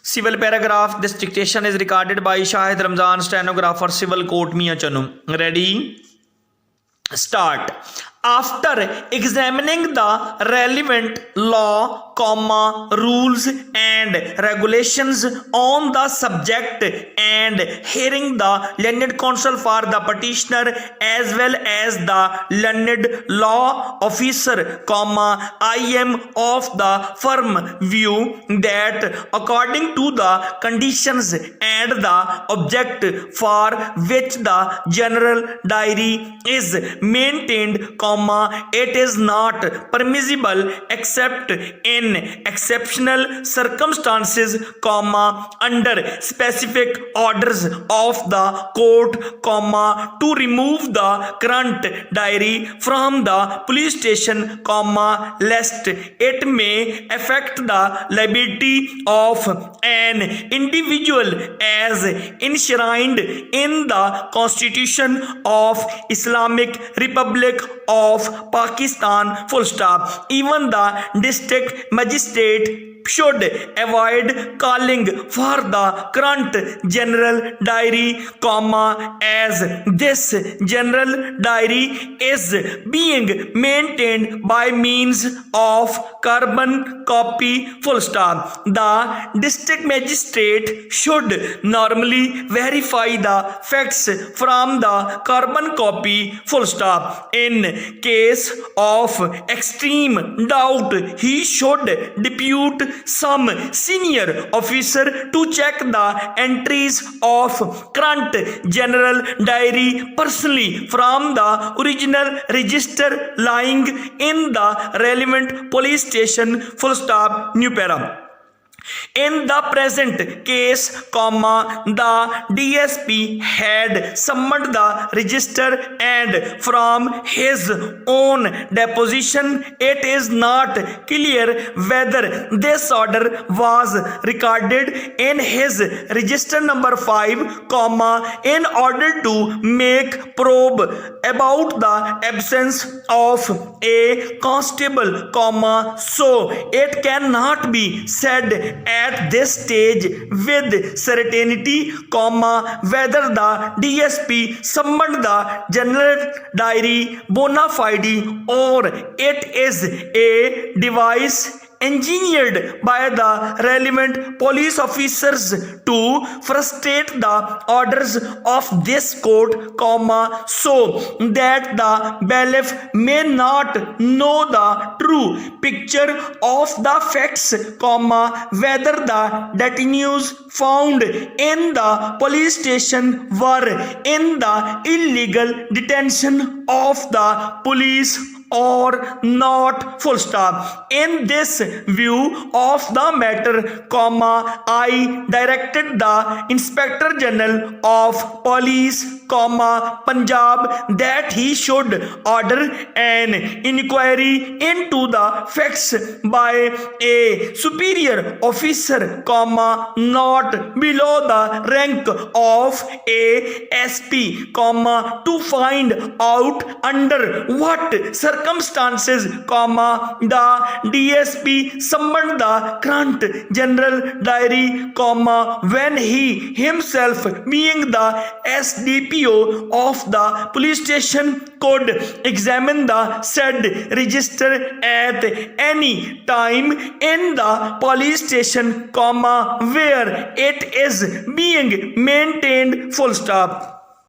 Civil paragraph. This dictation is recorded by Shahid Ramzan, stenographer, Civil Court, Miyan Chanu. Ready? Start. After examining the relevant law, rules and regulations on the subject and hearing the learned counsel for the petitioner as well as the learned law officer, I am of the firm view that according to the conditions and the object for which the general diary is maintained, it is not permissible except in exceptional circumstances, under specific orders of the court, to remove the current diary from the police station, lest it may affect the liability of an individual as enshrined in the Constitution of Islamic Republic of Pakistan, full stop. Even the district magistrate should avoid calling for the current general diary, as this general diary is being maintained by means of carbon copy, full stop. The district magistrate should normally verify the facts from the carbon copy, full stop. In case of extreme doubt, he should depute some senior officer to check the entries of current general diary personally from the original register lying in the relevant police station, full stop, new para. In the present case, the DSP had summoned the register and from his own deposition it is not clear whether this order was recorded in his register number 5, in order to make probe about the absence of a constable, so it cannot be said at this stage with certainty, whether the DSP summoned the general diary bona fide or it is a device engineered by the relevant police officers to frustrate the orders of this court, so that the bailiff may not know the true picture of the facts, whether the detainees found in the police station were in the illegal detention of the police or not, full stop. In this view of the matter, I directed the Inspector General of Police, Punjab, that he should order an inquiry into the facts by a superior officer, not below the rank of a SP, to find out under what circumstances, the DSP summoned the current general diary, when he himself, being the SDPO of the police station, could examine the said register at any time in the police station, where it is being maintained, full stop.